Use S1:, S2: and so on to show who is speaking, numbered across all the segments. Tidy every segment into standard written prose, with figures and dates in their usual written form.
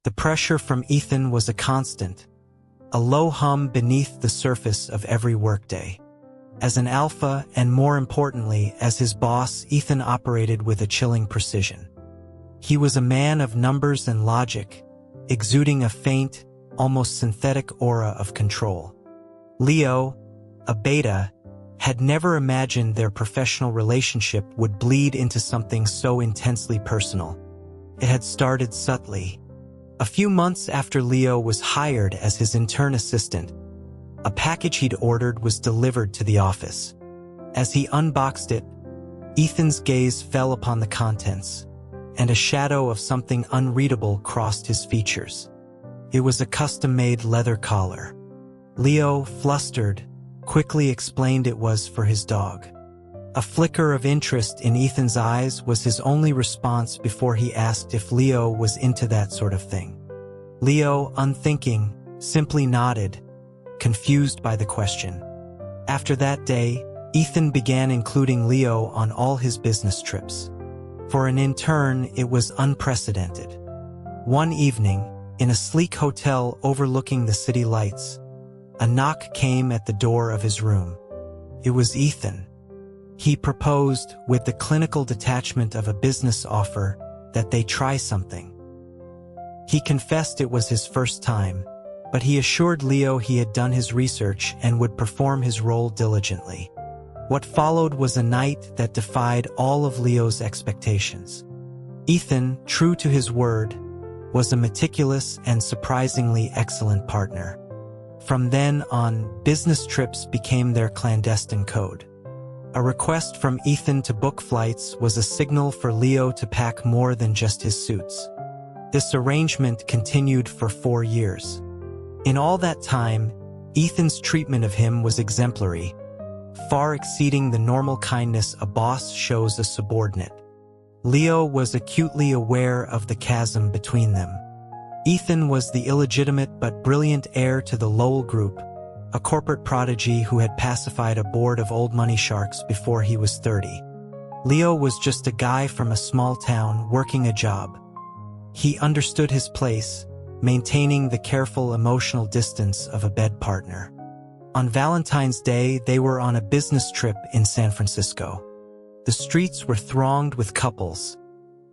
S1: The pressure from Ethan was a constant, a low hum beneath the surface of every workday. As an alpha, and more importantly, as his boss, Ethan operated with a chilling precision. He was a man of numbers and logic, exuding a faint, almost synthetic aura of control. Leo, a beta, had never imagined their professional relationship would bleed into something so intensely personal. It had started subtly. A few months after Leo was hired as his intern assistant, a package he'd ordered was delivered to the office. As he unboxed it, Ethan's gaze fell upon the contents, and a shadow of something unreadable crossed his features. It was a custom-made leather collar. Leo, flustered, quickly explained it was for his dog. A flicker of interest in Ethan's eyes was his only response before he asked if Leo was into that sort of thing. Leo, unthinking, simply nodded, confused by the question. After that day, Ethan began including Leo on all his business trips. For an intern, it was unprecedented. One evening, in a sleek hotel overlooking the city lights, a knock came at the door of his room. It was Ethan. He proposed, with the clinical detachment of a business offer, that they try something. He confessed it was his first time, but he assured Leo he had done his research and would perform his role diligently. What followed was a night that defied all of Leo's expectations. Ethan, true to his word, was a meticulous and surprisingly excellent partner. From then on, business trips became their clandestine code. A request from Ethan to book flights was a signal for Leo to pack more than just his suits. This arrangement continued for 4 years. In all that time, Ethan's treatment of him was exemplary, far exceeding the normal kindness a boss shows a subordinate. Leo was acutely aware of the chasm between them. Ethan was the illegitimate but brilliant heir to the Lowell Group, a corporate prodigy who had pacified a board of old money sharks before he was 30. Leo was just a guy from a small town working a job. He understood his place, maintaining the careful emotional distance of a bed partner. On Valentine's Day, they were on a business trip in San Francisco. The streets were thronged with couples,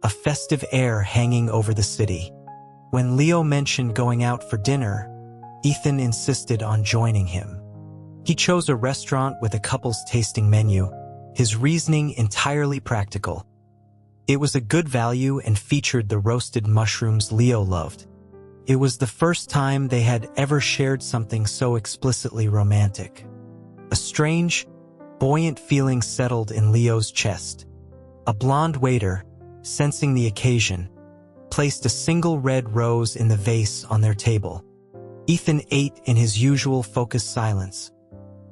S1: a festive air hanging over the city. When Leo mentioned going out for dinner, Ethan insisted on joining him. He chose a restaurant with a couple's tasting menu, his reasoning entirely practical. It was a good value and featured the roasted mushrooms Leo loved. It was the first time they had ever shared something so explicitly romantic. A strange, buoyant feeling settled in Leo's chest. A blonde waiter, sensing the occasion, placed a single red rose in the vase on their table. Ethan ate in his usual focused silence,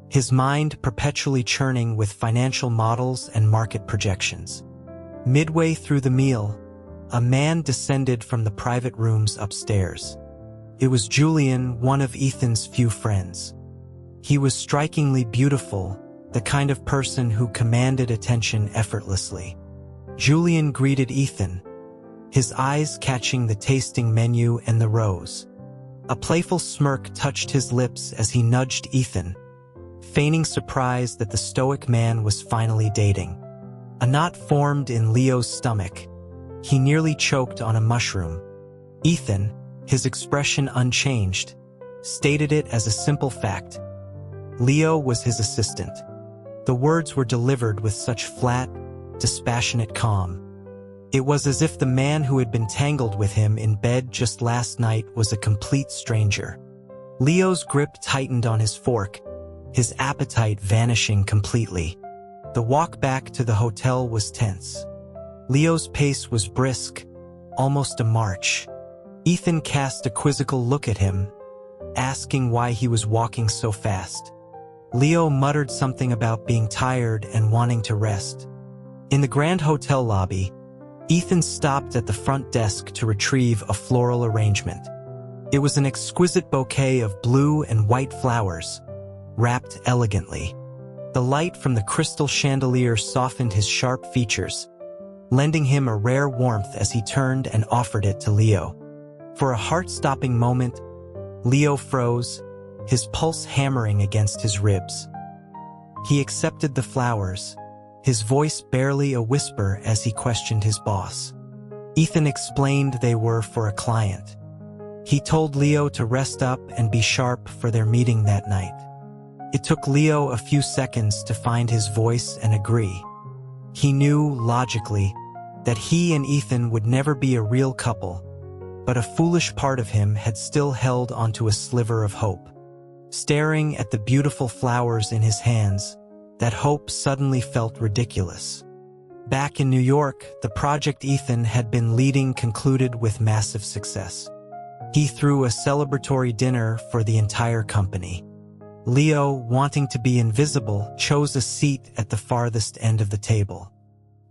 S1: his mind perpetually churning with financial models and market projections. Midway through the meal, a man descended from the private rooms upstairs. It was Julian, one of Ethan's few friends. He was strikingly beautiful, the kind of person who commanded attention effortlessly. Julian greeted Ethan, his eyes catching the tasting menu and the rose. A playful smirk touched his lips as he nudged Ethan, feigning surprise that the stoic man was finally dating. A knot formed in Leo's stomach. He nearly choked on a mushroom. Ethan, his expression unchanged, stated it as a simple fact. Leo was his assistant. The words were delivered with such flat, dispassionate calm. It was as if the man who had been tangled with him in bed just last night was a complete stranger. Leo's grip tightened on his fork, his appetite vanishing completely. The walk back to the hotel was tense. Leo's pace was brisk, almost a march. Ethan cast a quizzical look at him, asking why he was walking so fast. Leo muttered something about being tired and wanting to rest. In the grand hotel lobby, Ethan stopped at the front desk to retrieve a floral arrangement. It was an exquisite bouquet of blue and white flowers, wrapped elegantly. The light from the crystal chandelier softened his sharp features, lending him a rare warmth as he turned and offered it to Leo. For a heart-stopping moment, Leo froze, his pulse hammering against his ribs. He accepted the flowers, his voice barely a whisper as he questioned his boss. Ethan explained they were for a client. He told Leo to rest up and be sharp for their meeting that night. It took Leo a few seconds to find his voice and agree. He knew, logically, that he and Ethan would never be a real couple, but a foolish part of him had still held onto a sliver of hope. Staring at the beautiful flowers in his hands, that hope suddenly felt ridiculous. Back in New York, the project Ethan had been leading concluded with massive success. He threw a celebratory dinner for the entire company. Leo, wanting to be invisible, chose a seat at the farthest end of the table.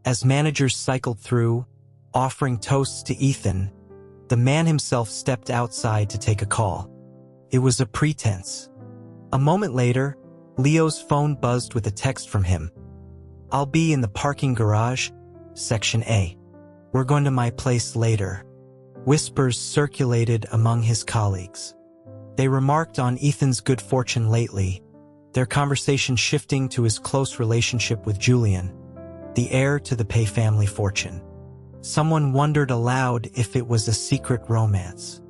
S1: As managers cycled through, offering toasts to Ethan, the man himself stepped outside to take a call. It was a pretense. A moment later, Leo's phone buzzed with a text from him. "I'll be in the parking garage, Section A. We're going to my place later." Whispers circulated among his colleagues. They remarked on Ethan's good fortune lately, their conversation shifting to his close relationship with Julian, the heir to the Pei family fortune. Someone wondered aloud if it was a secret romance.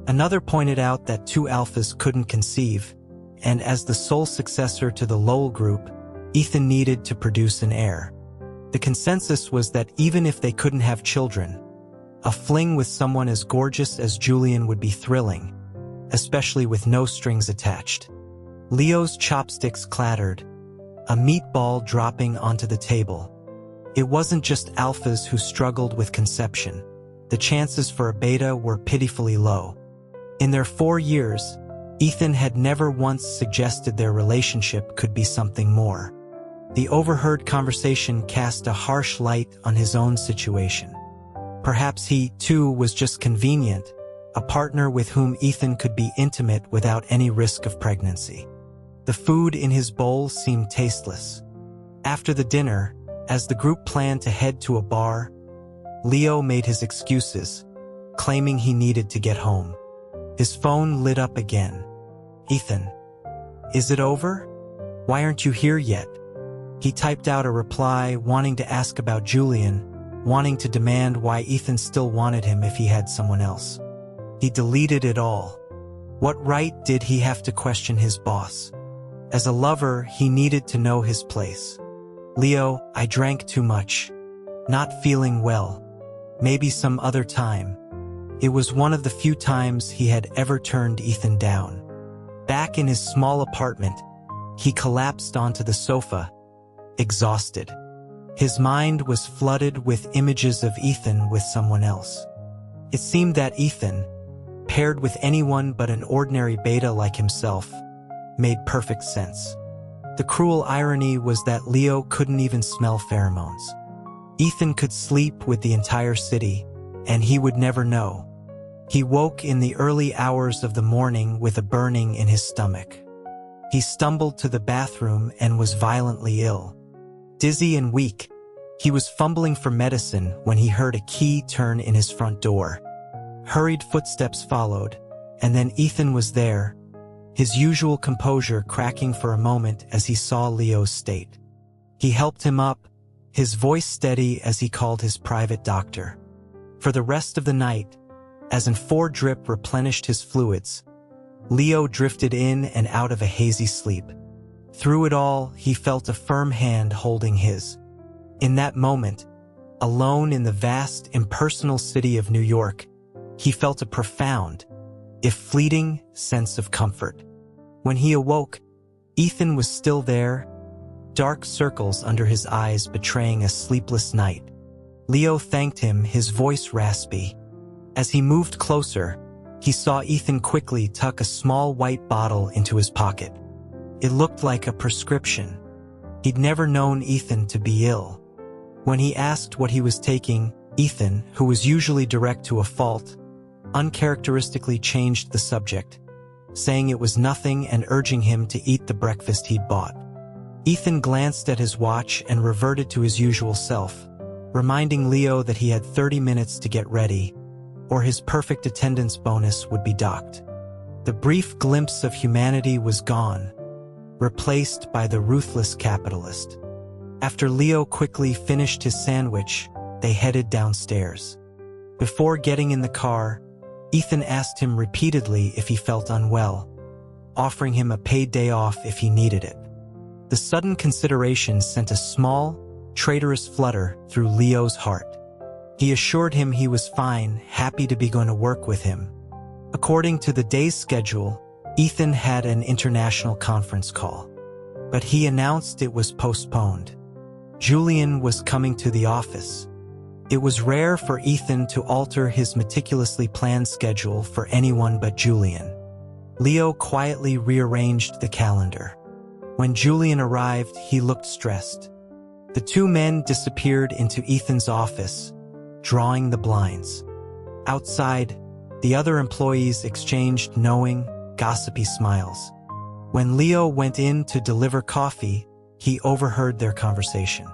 S1: Another pointed out that two alphas couldn't conceive, and as the sole successor to the Lowell Group, Ethan needed to produce an heir. The consensus was that even if they couldn't have children, a fling with someone as gorgeous as Julian would be thrilling, especially with no strings attached. Leo's chopsticks clattered, a meatball dropping onto the table. It wasn't just alphas who struggled with conception. The chances for a beta were pitifully low. In their 4 years, Ethan had never once suggested their relationship could be something more. The overheard conversation cast a harsh light on his own situation. Perhaps he, too, was just convenient, a partner with whom Ethan could be intimate without any risk of pregnancy. The food in his bowl seemed tasteless. After the dinner, as the group planned to head to a bar, Leo made his excuses, claiming he needed to get home. His phone lit up again. "Ethan, is it over? Why aren't you here yet?" He typed out a reply wanting to ask about Julian, wanting to demand why Ethan still wanted him if he had someone else. He deleted it all. What right did he have to question his boss? As a lover, he needed to know his place. "Leo, I drank too much. Not feeling well. Maybe some other time." It was one of the few times he had ever turned Ethan down. Back in his small apartment, he collapsed onto the sofa, exhausted. His mind was flooded with images of Ethan with someone else. It seemed that Ethan, paired with anyone but an ordinary beta like himself, made perfect sense. The cruel irony was that Leo couldn't even smell pheromones. Ethan could sleep with the entire city, and he would never know. He woke in the early hours of the morning with a burning in his stomach. He stumbled to the bathroom and was violently ill. Dizzy and weak, he was fumbling for medicine when he heard a key turn in his front door. Hurried footsteps followed, and then Ethan was there, his usual composure cracking for a moment as he saw Leo's state. He helped him up, his voice steady as he called his private doctor. For the rest of the night, as an 4-drip replenished his fluids, Leo drifted in and out of a hazy sleep. Through it all, he felt a firm hand holding his. In that moment, alone in the vast, impersonal city of New York, he felt a profound, if fleeting, sense of comfort. When he awoke, Ethan was still there, dark circles under his eyes betraying a sleepless night. Leo thanked him, his voice raspy. As he moved closer, he saw Ethan quickly tuck a small white bottle into his pocket. It looked like a prescription. He'd never known Ethan to be ill. When he asked what he was taking, Ethan, who was usually direct to a fault, uncharacteristically changed the subject, saying it was nothing and urging him to eat the breakfast he'd bought. Ethan glanced at his watch and reverted to his usual self, reminding Leo that he had 30 minutes to get ready, or his perfect attendance bonus would be docked. The brief glimpse of humanity was gone, replaced by the ruthless capitalist. After Leo quickly finished his sandwich, they headed downstairs. Before getting in the car, Ethan asked him repeatedly if he felt unwell, offering him a paid day off if he needed it. The sudden consideration sent a small, traitorous flutter through Leo's heart. He assured him he was fine, happy to be going to work with him. According to the day's schedule, Ethan had an international conference call, but he announced it was postponed. Julian was coming to the office. It was rare for Ethan to alter his meticulously planned schedule for anyone but Julian. Leo quietly rearranged the calendar. When Julian arrived, he looked stressed. The two men disappeared into Ethan's office, drawing the blinds. Outside, the other employees exchanged knowing, gossipy smiles. When Leo went in to deliver coffee, he overheard their conversation.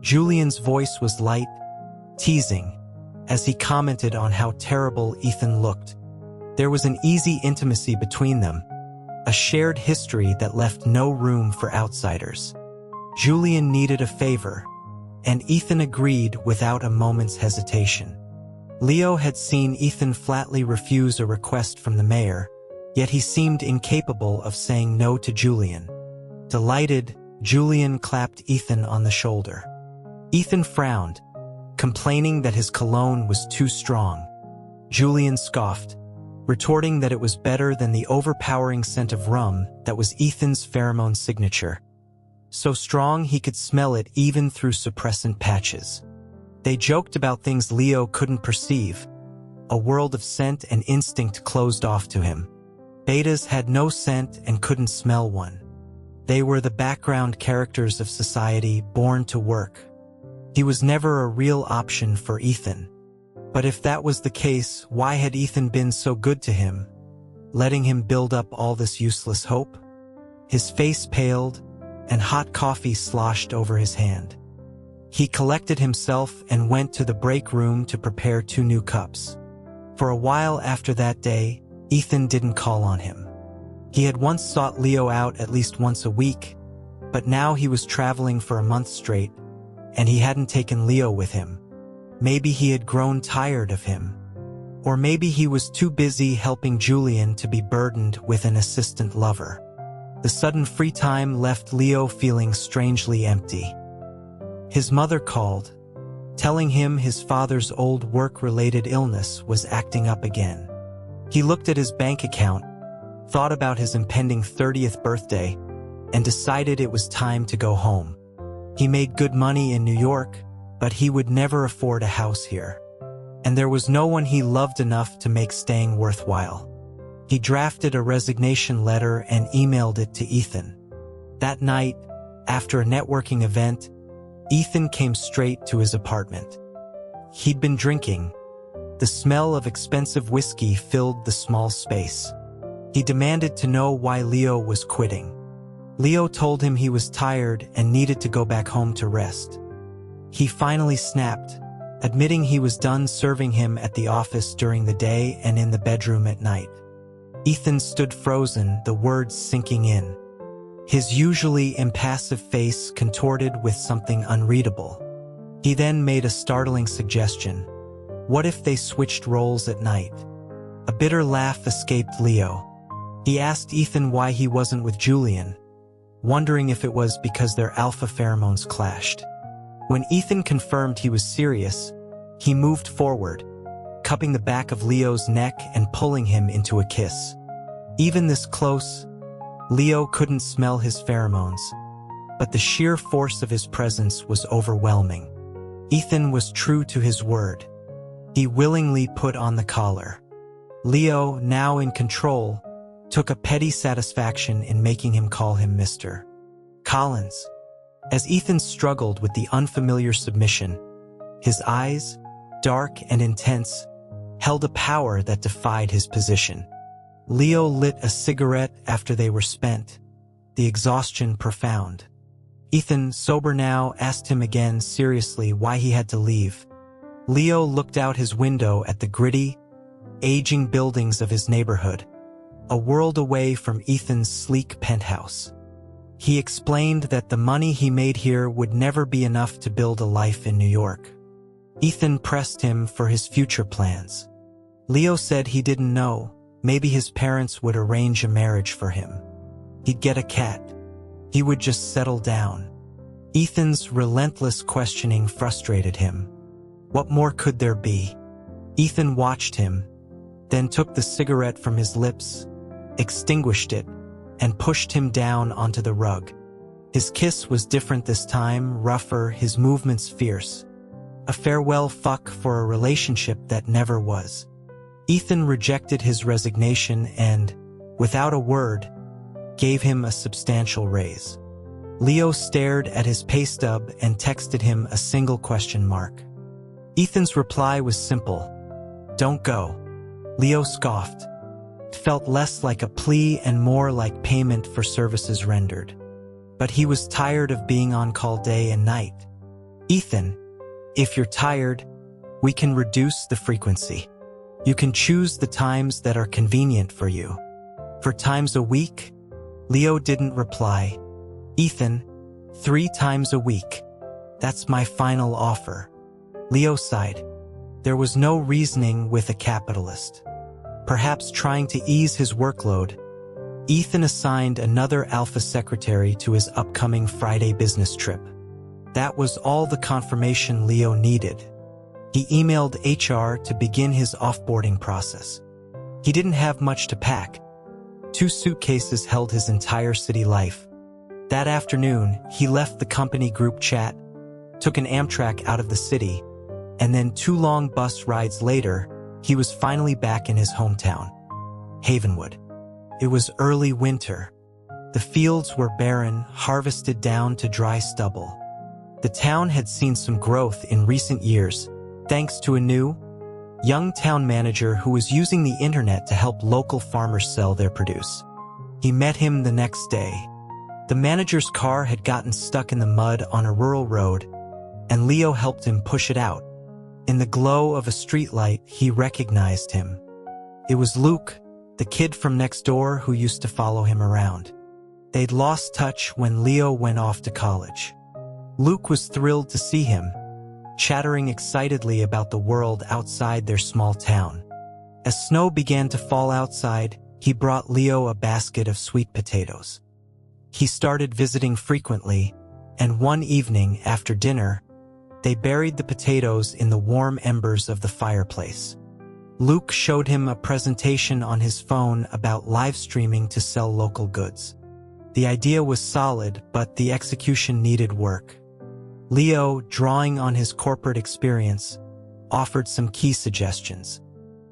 S1: Julian's voice was light, teasing, as he commented on how terrible Ethan looked. There was an easy intimacy between them, a shared history that left no room for outsiders. Julian needed a favor, and Ethan agreed without a moment's hesitation. Leo had seen Ethan flatly refuse a request from the mayor, yet he seemed incapable of saying no to Julian. Delighted, Julian clapped Ethan on the shoulder. Ethan frowned, complaining that his cologne was too strong. Julian scoffed, retorting that it was better than the overpowering scent of rum that was Ethan's pheromone signature. So strong he could smell it even through suppressant patches. They joked about things Leo couldn't perceive, a world of scent and instinct closed off to him. Betas had no scent and couldn't smell one. They were the background characters of society, born to work. He was never a real option for Ethan. But if that was the case, why had Ethan been so good to him, letting him build up all this useless hope? His face paled, and hot coffee sloshed over his hand. He collected himself and went to the break room to prepare 2 new cups. For a while after that day, Ethan didn't call on him. He had once sought Leo out at least once a week, but now he was traveling for a month straight, and he hadn't taken Leo with him. Maybe he had grown tired of him. Or maybe he was too busy helping Julian to be burdened with an assistant lover. The sudden free time left Leo feeling strangely empty. His mother called, telling him his father's old work-related illness was acting up again. He looked at his bank account, thought about his impending 30th birthday, and decided it was time to go home. He made good money in New York, but he would never afford a house here. And there was no one he loved enough to make staying worthwhile. He drafted a resignation letter and emailed it to Ethan. That night, after a networking event, Ethan came straight to his apartment. He'd been drinking. The smell of expensive whiskey filled the small space. He demanded to know why Leo was quitting. Leo told him he was tired and needed to go back home to rest. He finally snapped, admitting he was done serving him at the office during the day and in the bedroom at night. Ethan stood frozen, the words sinking in. His usually impassive face contorted with something unreadable. He then made a startling suggestion. What if they switched roles at night? A bitter laugh escaped Leo. He asked Ethan why he wasn't with Julian, wondering if it was because their alpha pheromones clashed. When Ethan confirmed he was serious, he moved forward, cupping the back of Leo's neck and pulling him into a kiss. Even this close, Leo couldn't smell his pheromones, but the sheer force of his presence was overwhelming. Ethan was true to his word. He willingly put on the collar. Leo, now in control, took a petty satisfaction in making him call him Mr. Collins. As Ethan struggled with the unfamiliar submission, his eyes, dark and intense, held a power that defied his position. Leo lit a cigarette after they were spent, the exhaustion profound. Ethan, sober now, asked him again seriously why he had to leave. Leo looked out his window at the gritty, aging buildings of his neighborhood, a world away from Ethan's sleek penthouse. He explained that the money he made here would never be enough to build a life in New York. Ethan pressed him for his future plans. Leo said he didn't know. Maybe his parents would arrange a marriage for him. He'd get a cat. He would just settle down. Ethan's relentless questioning frustrated him. What more could there be? Ethan watched him, then took the cigarette from his lips, extinguished it, and pushed him down onto the rug. His kiss was different this time, rougher, his movements fierce. A farewell fuck for a relationship that never was. Ethan rejected his resignation and, without a word, gave him a substantial raise. Leo stared at his pay stub and texted him a single question mark. Ethan's reply was simple. Don't go. Leo scoffed. It felt less like a plea and more like payment for services rendered. But he was tired of being on call day and night. Ethan, if you're tired, we can reduce the frequency. You can choose the times that are convenient for you. For times a week? Leo didn't reply. Ethan, 3 times a week. That's my final offer. Leo sighed. There was no reasoning with a capitalist. Perhaps trying to ease his workload, Ethan assigned another alpha secretary to his upcoming Friday business trip. That was all the confirmation Leo needed. He emailed HR to begin his offboarding process. He didn't have much to pack. 2 suitcases held his entire city life. That afternoon, he left the company group chat, took an Amtrak out of the city, and then 2 long bus rides later, he was finally back in his hometown, Havenwood. It was early winter. The fields were barren, harvested down to dry stubble. The town had seen some growth in recent years, thanks to a new, young town manager who was using the internet to help local farmers sell their produce. He met him the next day. The manager's car had gotten stuck in the mud on a rural road, and Leo helped him push it out. In the glow of a streetlight, he recognized him. It was Luke, the kid from next door who used to follow him around. They'd lost touch when Leo went off to college. Luke was thrilled to see him, chattering excitedly about the world outside their small town. As snow began to fall outside, he brought Leo a basket of sweet potatoes. He started visiting frequently, and one evening after dinner, they buried the potatoes in the warm embers of the fireplace. Luke showed him a presentation on his phone about live streaming to sell local goods. The idea was solid, but the execution needed work. Leo, drawing on his corporate experience, offered some key suggestions.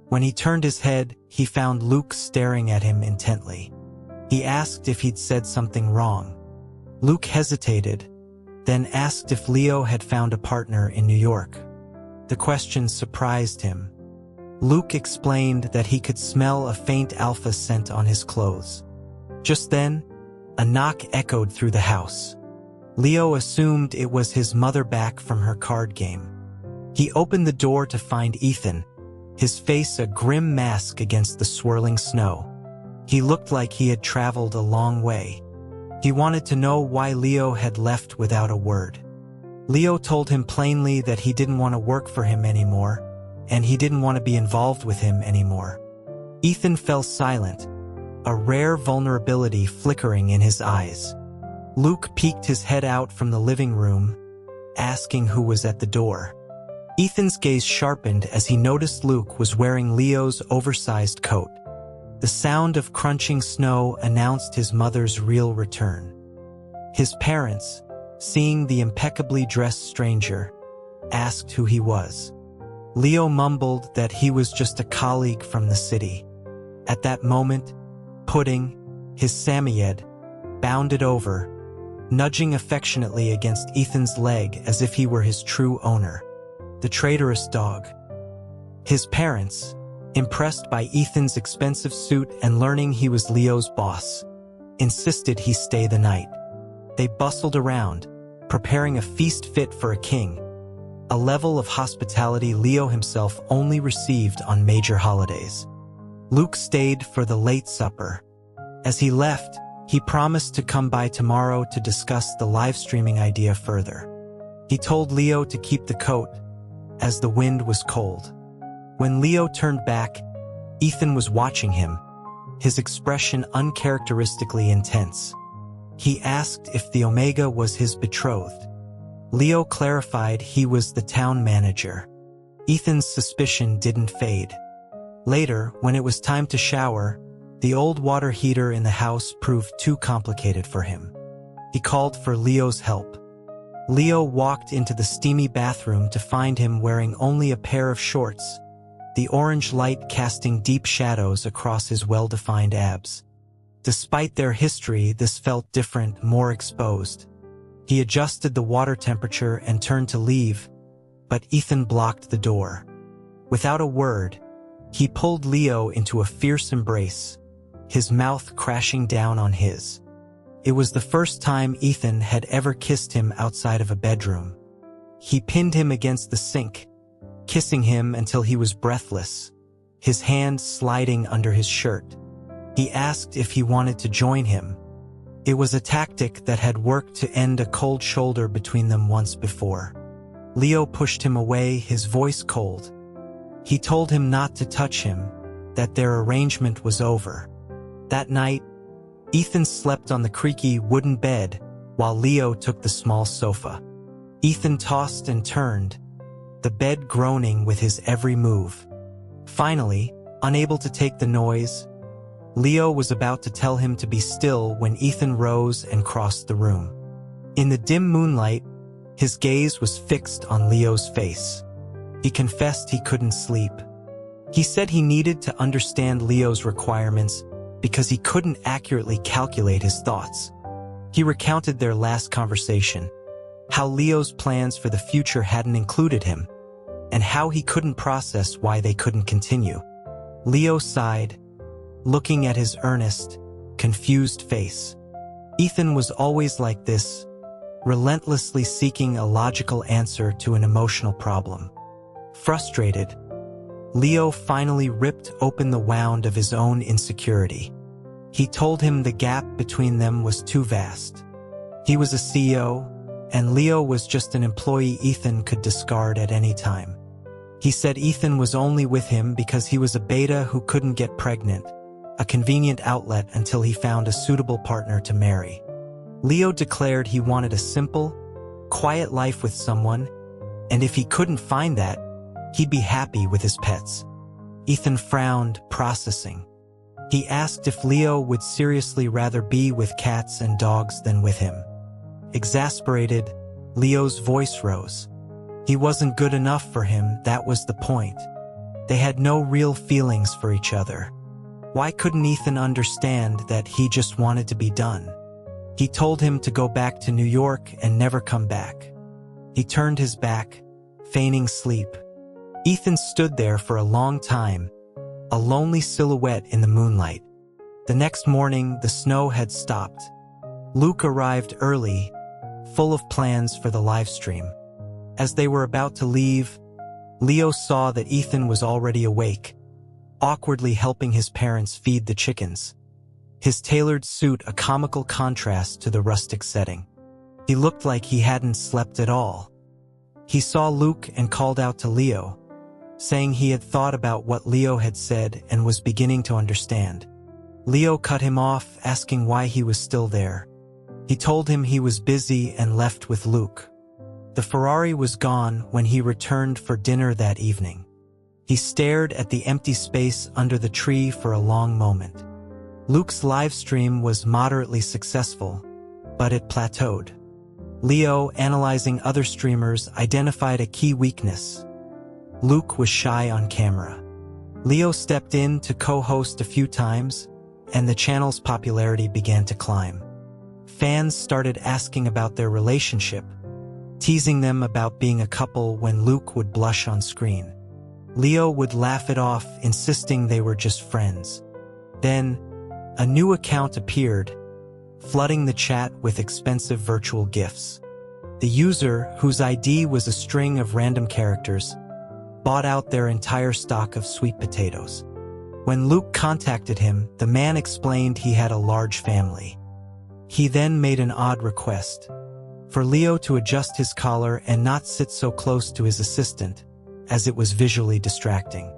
S1: When he turned his head, he found Luke staring at him intently. He asked if he'd said something wrong. Luke hesitated, then asked if Leo had found a partner in New York. The question surprised him. Luke explained that he could smell a faint alpha scent on his clothes. Just then, a knock echoed through the house. Leo assumed it was his mother back from her card game. He opened the door to find Ethan, his face a grim mask against the swirling snow. He looked like he had traveled a long way. He wanted to know why Leo had left without a word. Leo told him plainly that he didn't want to work for him anymore, and he didn't want to be involved with him anymore. Ethan fell silent, a rare vulnerability flickering in his eyes. Luke peeked his head out from the living room, asking who was at the door. Ethan's gaze sharpened as he noticed Luke was wearing Leo's oversized coat. The sound of crunching snow announced his mother's real return. His parents, seeing the impeccably dressed stranger, asked who he was. Leo mumbled that he was just a colleague from the city. At that moment, Pudding, his Samoyed, bounded over, nudging affectionately against Ethan's leg as if he were his true owner, the traitorous dog. His parents, impressed by Ethan's expensive suit and learning he was Leo's boss, insisted he stay the night. They bustled around, preparing a feast fit for a king. a level of hospitality Leo himself only received on major holidays. Luke stayed for the late supper. As he left, he promised to come by tomorrow to discuss the live streaming idea further. He told Leo to keep the coat, as the wind was cold. When Leo turned back, Ethan was watching him, his expression uncharacteristically intense. He asked if the Omega was his betrothed. Leo clarified he was the town manager. Ethan's suspicion didn't fade. Later, when it was time to shower, the old water heater in the house proved too complicated for him. He called for Leo's help. Leo walked into the steamy bathroom to find him wearing only a pair of shorts, the orange light casting deep shadows across his well-defined abs. Despite their history, this felt different, more exposed. He adjusted the water temperature and turned to leave, but Ethan blocked the door. Without a word, he pulled Leo into a fierce embrace, his mouth crashing down on his. It was the first time Ethan had ever kissed him outside of a bedroom. He pinned him against the sink, kissing him until he was breathless, his hand sliding under his shirt. He asked if he wanted to join him. It was a tactic that had worked to end a cold shoulder between them once before. Leo pushed him away, his voice cold. He told him not to touch him, that their arrangement was over. That night, Ethan slept on the creaky wooden bed while Leo took the small sofa. Ethan tossed and turned, the bed groaning with his every move. Finally, unable to take the noise, Leo was about to tell him to be still when Ethan rose and crossed the room. In the dim moonlight, his gaze was fixed on Leo's face. He confessed he couldn't sleep. He said he needed to understand Leo's requirements because he couldn't accurately calculate his thoughts. He recounted their last conversation, how Leo's plans for the future hadn't included him, and how he couldn't process why they couldn't continue. Leo sighed, looking at his earnest, confused face. Ethan was always like this, relentlessly seeking a logical answer to an emotional problem. Frustrated, Leo finally ripped open the wound of his own insecurity. He told him the gap between them was too vast. He was a CEO, and Leo was just an employee Ethan could discard at any time. He said Ethan was only with him because he was a beta who couldn't get pregnant, a convenient outlet until he found a suitable partner to marry. Leo declared he wanted a simple, quiet life with someone, and if he couldn't find that, he'd be happy with his pets. Ethan frowned, processing. He asked if Leo would seriously rather be with cats and dogs than with him. Exasperated, Leo's voice rose. He wasn't good enough for him, that was the point. They had no real feelings for each other. Why couldn't Ethan understand that he just wanted to be done? He told him to go back to New York and never come back. He turned his back, feigning sleep. Ethan stood there for a long time, a lonely silhouette in the moonlight. The next morning, the snow had stopped. Luke arrived early, full of plans for the live stream. As they were about to leave, Leo saw that Ethan was already awake, awkwardly helping his parents feed the chickens. His tailored suit a comical contrast to the rustic setting. He looked like he hadn't slept at all. He saw Luke and called out to Leo, saying he had thought about what Leo had said and was beginning to understand. Leo cut him off, asking why he was still there. He told him he was busy and left with Luke. The Ferrari was gone when he returned for dinner that evening. He stared at the empty space under the tree for a long moment. Luke's live stream was moderately successful, but it plateaued. Leo, analyzing other streamers, identified a key weakness. Luke was shy on camera. Leo stepped in to co-host a few times, and the channel's popularity began to climb. Fans started asking about their relationship, teasing them about being a couple when Luke would blush on screen. Leo would laugh it off, insisting they were just friends. Then, a new account appeared, flooding the chat with expensive virtual gifts. The user, whose ID was a string of random characters, bought out their entire stock of sweet potatoes. When Luke contacted him, the man explained he had a large family. He then made an odd request: for Leo to adjust his collar and not sit so close to his assistant, as it was visually distracting.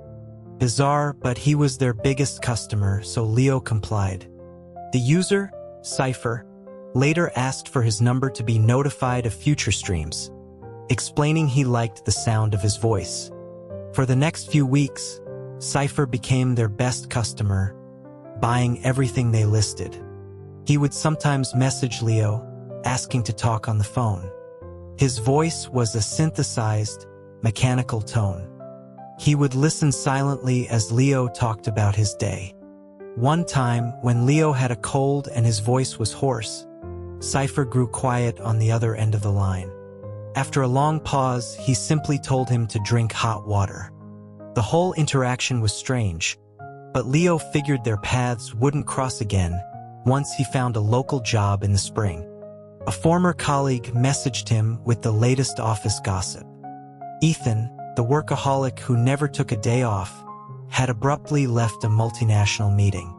S1: Bizarre, but he was their biggest customer, so Leo complied. The user, Cypher, later asked for his number to be notified of future streams, explaining he liked the sound of his voice. For the next few weeks, Cypher became their best customer, buying everything they listed. He would sometimes message Leo, asking to talk on the phone. His voice was a synthesized, mechanical tone. He would listen silently as Leo talked about his day. One time, when Leo had a cold and his voice was hoarse, Cypher grew quiet on the other end of the line. After a long pause, he simply told him to drink hot water. The whole interaction was strange, but Leo figured their paths wouldn't cross again once he found a local job in the spring. A former colleague messaged him with the latest office gossip. Ethan, the workaholic who never took a day off, had abruptly left a multinational meeting.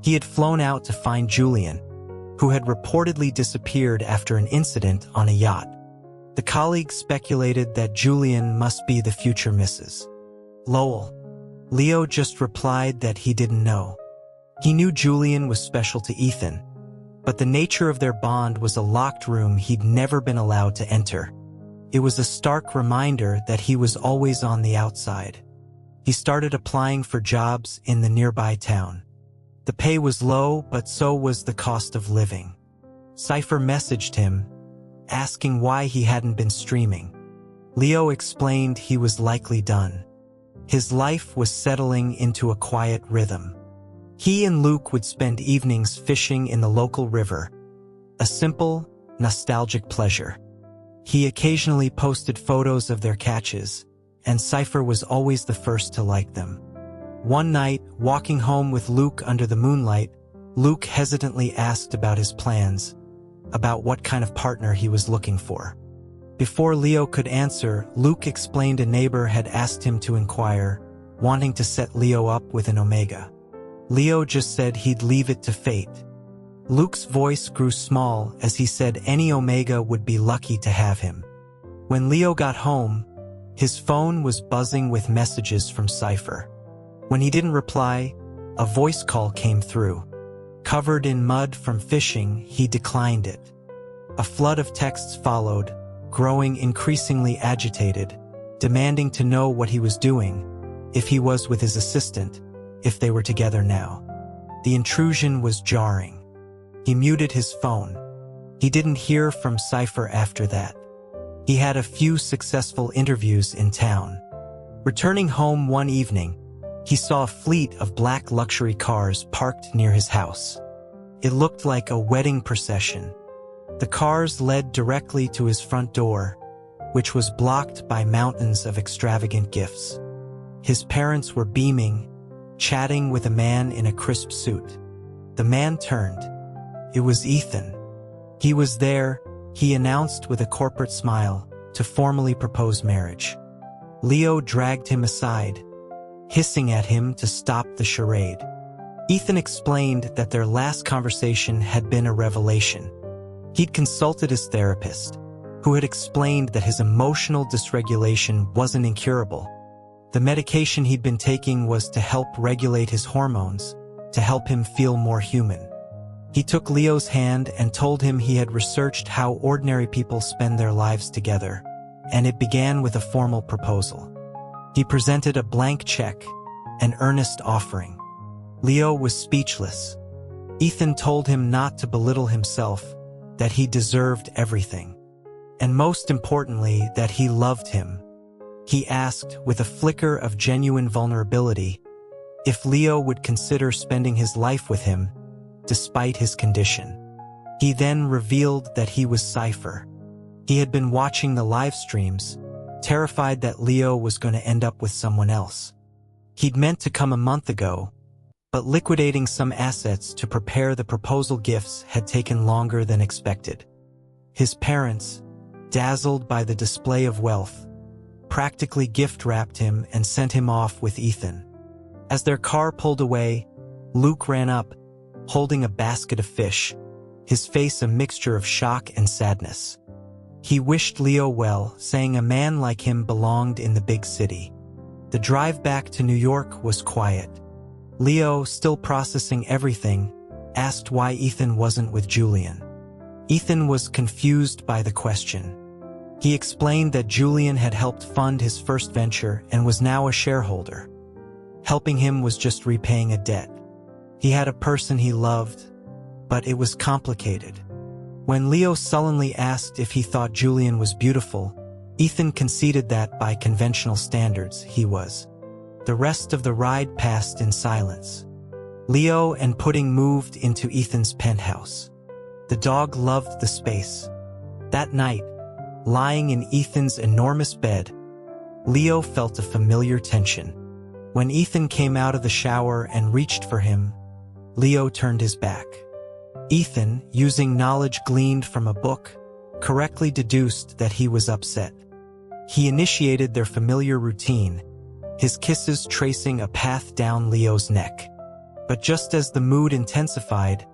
S1: He had flown out to find Julian, who had reportedly disappeared after an incident on a yacht. The colleague speculated that Julian must be the future Mrs. Lowell. Leo just replied that he didn't know. He knew Julian was special to Ethan, but the nature of their bond was a locked room he'd never been allowed to enter. It was a stark reminder that he was always on the outside. He started applying for jobs in the nearby town. The pay was low, but so was the cost of living. Cypher messaged him, asking why he hadn't been streaming. Leo explained he was likely done. His life was settling into a quiet rhythm. He and Luke would spend evenings fishing in the local river, a simple, nostalgic pleasure. He occasionally posted photos of their catches, and Cypher was always the first to like them. One night, walking home with Luke under the moonlight, Luke hesitantly asked about his plans, about what kind of partner he was looking for. Before Leo could answer, Luke explained a neighbor had asked him to inquire, wanting to set Leo up with an Omega. Leo just said he'd leave it to fate. Luke's voice grew small as he said any Omega would be lucky to have him. When Leo got home, his phone was buzzing with messages from Cypher. When he didn't reply, a voice call came through. Covered in mud from fishing, he declined it. A flood of texts followed, growing increasingly agitated, demanding to know what he was doing, if he was with his assistant, if they were together now. The intrusion was jarring. He muted his phone. He didn't hear from Cypher after that. He had a few successful interviews in town. Returning home one evening, he saw a fleet of black luxury cars parked near his house. It looked like a wedding procession. The cars led directly to his front door, which was blocked by mountains of extravagant gifts. His parents were beaming, chatting with a man in a crisp suit. The man turned. It was Ethan. He was there, he announced with a corporate smile, to formally propose marriage. Leo dragged him aside, hissing at him to stop the charade. Ethan explained that their last conversation had been a revelation. He'd consulted his therapist, who had explained that his emotional dysregulation wasn't incurable. The medication he'd been taking was to help regulate his hormones, to help him feel more human. He took Leo's hand and told him he had researched how ordinary people spend their lives together, and it began with a formal proposal. He presented a blank check, an earnest offering. Leo was speechless. Ethan told him not to belittle himself, that he deserved everything. And most importantly, that he loved him. He asked, with a flicker of genuine vulnerability, if Leo would consider spending his life with him, despite his condition. He then revealed that he was Cypher. He had been watching the live streams, terrified that Leo was going to end up with someone else. He'd meant to come a month ago, but liquidating some assets to prepare the proposal gifts had taken longer than expected. His parents, dazzled by the display of wealth, practically gift-wrapped him and sent him off with Ethan. As their car pulled away, Luke ran up, holding a basket of fish, his face a mixture of shock and sadness. He wished Leo well, saying a man like him belonged in the big city. The drive back to New York was quiet. Leo, still processing everything, asked why Ethan wasn't with Julian. Ethan was confused by the question. He explained that Julian had helped fund his first venture and was now a shareholder. Helping him was just repaying a debt. He had a person he loved, but it was complicated. When Leo sullenly asked if he thought Julian was beautiful, Ethan conceded that by conventional standards, he was. The rest of the ride passed in silence. Leo and Pudding moved into Ethan's penthouse. The dog loved the space. That night, lying in Ethan's enormous bed, Leo felt a familiar tension. When Ethan came out of the shower and reached for him, Leo turned his back. Ethan, using knowledge gleaned from a book, correctly deduced that he was upset. He initiated their familiar routine, his kisses tracing a path down Leo's neck. But just as the mood intensified,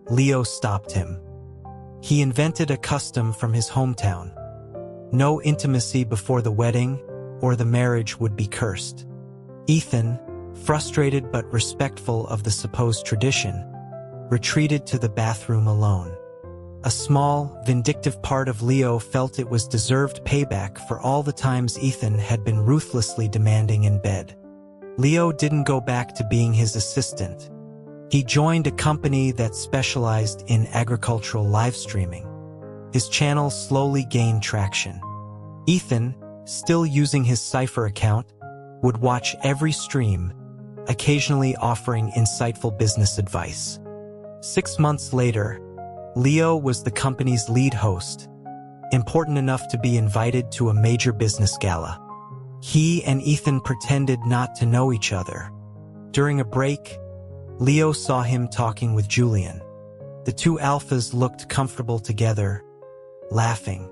S1: Leo stopped him. He invented a custom from his hometown. No intimacy before the wedding, or the marriage would be cursed. Ethan, frustrated but respectful of the supposed tradition, retreated to the bathroom alone. A small, vindictive part of Leo felt it was deserved payback for all the times Ethan had been ruthlessly demanding in bed. Leo didn't go back to being his assistant. He joined a company that specialized in agricultural live streaming. His channel slowly gained traction. Ethan, still using his Cypher account, would watch every stream, occasionally offering insightful business advice. 6 months later, Leo was the company's lead host, important enough to be invited to a major business gala. He and Ethan pretended not to know each other. During a break, Leo saw him talking with Julian. The two alphas looked comfortable together, laughing.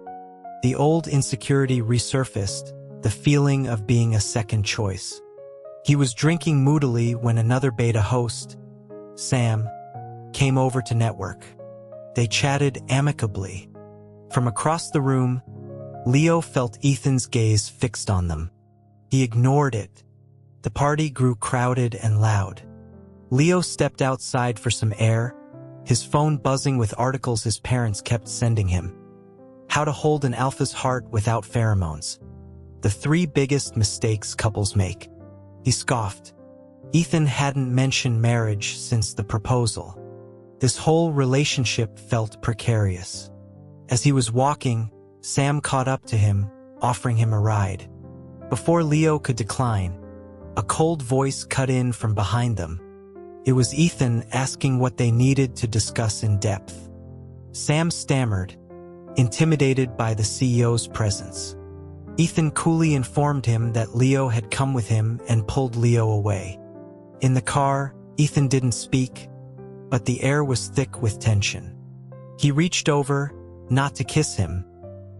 S1: The old insecurity resurfaced, the feeling of being a second choice. He was drinking moodily when another beta host, Sam, came over to network. They chatted amicably. From across the room, Leo felt Ethan's gaze fixed on them. He ignored it. The party grew crowded and loud. Leo stepped outside for some air, his phone buzzing with articles his parents kept sending him. How to hold an alpha's heart without pheromones. The 3 biggest mistakes couples make. He scoffed. Ethan hadn't mentioned marriage since the proposal. This whole relationship felt precarious. As he was walking, Sam caught up to him, offering him a ride. Before Leo could decline, a cold voice cut in from behind them. It was Ethan asking what they needed to discuss in depth. Sam stammered, intimidated by the CEO's presence. Ethan coolly informed him that Leo had come with him and pulled Leo away. In the car, Ethan didn't speak, but the air was thick with tension. He reached over, not to kiss him,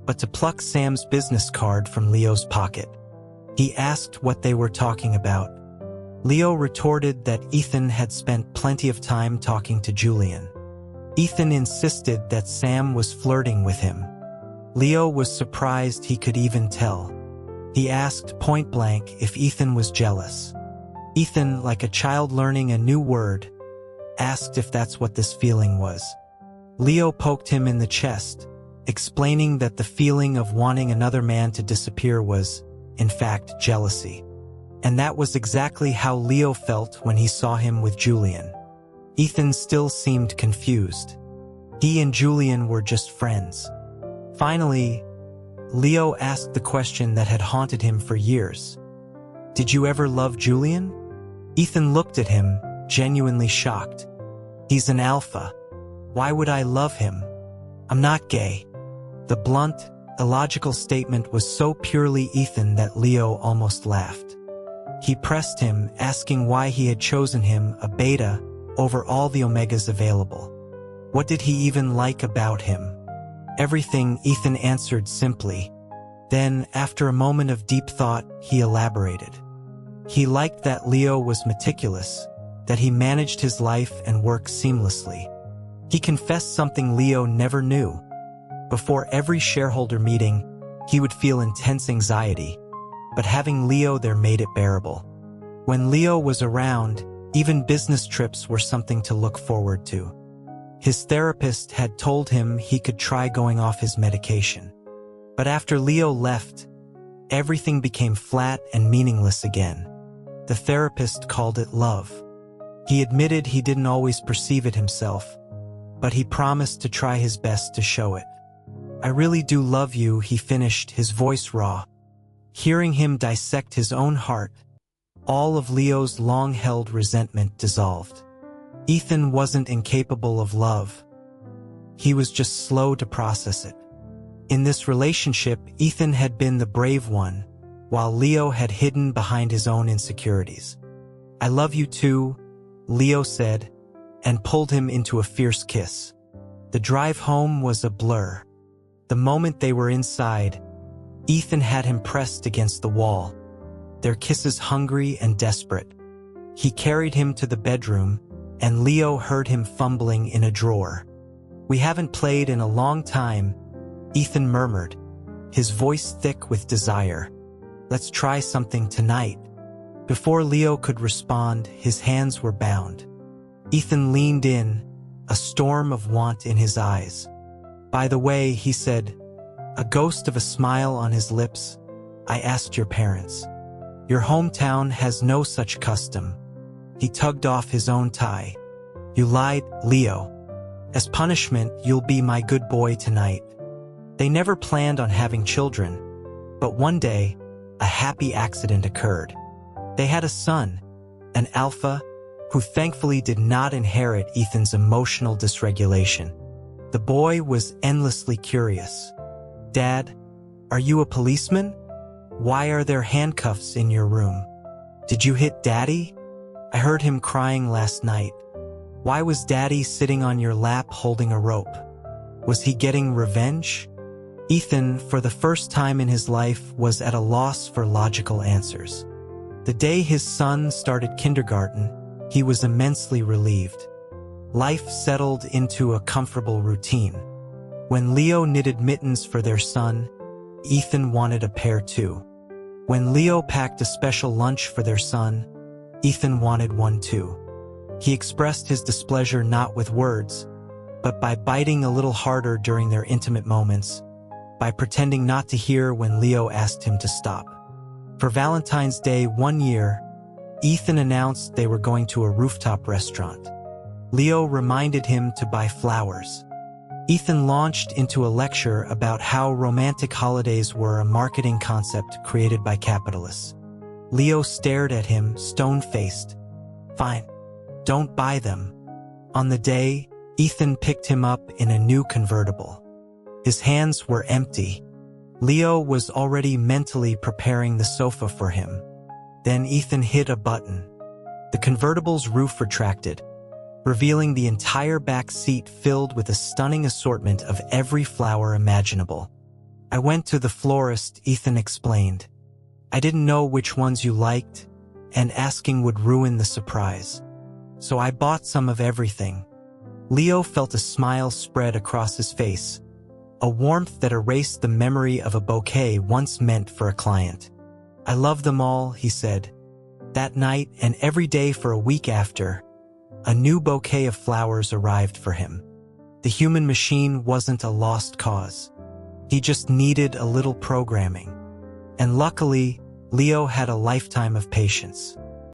S1: but to pluck Sam's business card from Leo's pocket. He asked what they were talking about. Leo retorted that Ethan had spent plenty of time talking to Julian. Ethan insisted that Sam was flirting with him. Leo was surprised he could even tell. He asked point-blank if Ethan was jealous. Ethan, like a child learning a new word, asked if that's what this feeling was. Leo poked him in the chest, explaining that the feeling of wanting another man to disappear was, in fact, jealousy. And that was exactly how Leo felt when he saw him with Julian. Ethan still seemed confused. He and Julian were just friends. Finally, Leo asked the question that had haunted him for years. Did you ever love Julian? Ethan looked at him, genuinely shocked. He's an alpha. Why would I love him? I'm not gay. The blunt, illogical statement was so purely Ethan that Leo almost laughed. He pressed him, asking why he had chosen him, a beta, over all the omegas available. What did he even like about him? Everything, Ethan answered simply. Then, after a moment of deep thought, he elaborated. He liked that Leo was meticulous, that he managed his life and work seamlessly. He confessed something Leo never knew. Before every shareholder meeting, he would feel intense anxiety, but having Leo there made it bearable. When Leo was around, even business trips were something to look forward to. His therapist had told him he could try going off his medication. But after Leo left, everything became flat and meaningless again. The therapist called it love. He admitted he didn't always perceive it himself, but he promised to try his best to show it. "I really do love you," he finished, his voice raw. Hearing him dissect his own heart, all of Leo's long-held resentment dissolved. Ethan wasn't incapable of love. He was just slow to process it. In this relationship, Ethan had been the brave one, while Leo had hidden behind his own insecurities. "I love you too," Leo said, and pulled him into a fierce kiss. The drive home was a blur. The moment they were inside, Ethan had him pressed against the wall, their kisses hungry and desperate. He carried him to the bedroom, and Leo heard him fumbling in a drawer. "We haven't played in a long time," Ethan murmured, his voice thick with desire. "Let's try something tonight." Before Leo could respond, his hands were bound. Ethan leaned in, a storm of want in his eyes. "By the way," he said, a ghost of a smile on his lips, "I asked your parents. Your hometown has no such custom." He tugged off his own tie. "You lied, Leo. As punishment, you'll be my good boy tonight." They never planned on having children, but one day, a happy accident occurred. They had a son, an alpha, who thankfully did not inherit Ethan's emotional dysregulation. The boy was endlessly curious. "Dad, are you a policeman? Why are there handcuffs in your room? Did you hit Daddy? I heard him crying last night. Why was Daddy sitting on your lap holding a rope? Was he getting revenge?" Ethan, for the first time in his life, was at a loss for logical answers. The day his son started kindergarten, he was immensely relieved. Life settled into a comfortable routine. When Leo knitted mittens for their son, Ethan wanted a pair too. When Leo packed a special lunch for their son, Ethan wanted one too. He expressed his displeasure not with words, but by biting a little harder during their intimate moments, by pretending not to hear when Leo asked him to stop. For Valentine's Day one year, Ethan announced they were going to a rooftop restaurant. Leo reminded him to buy flowers. Ethan launched into a lecture about how romantic holidays were a marketing concept created by capitalists. Leo stared at him, stone-faced. "Fine, don't buy them." On the day, Ethan picked him up in a new convertible. His hands were empty. Leo was already mentally preparing the sofa for him. Then Ethan hit a button. The convertible's roof retracted, revealing the entire back seat filled with a stunning assortment of every flower imaginable. "I went to the florist," Ethan explained. "I didn't know which ones you liked, and asking would ruin the surprise. So I bought some of everything." Leo felt a smile spread across his face, a warmth that erased the memory of a bouquet once meant for a client. "I love them all," he said. That night and every day for a week after, a new bouquet of flowers arrived for him. The human machine wasn't a lost cause. He just needed a little programming. And luckily, Leo had a lifetime of patience.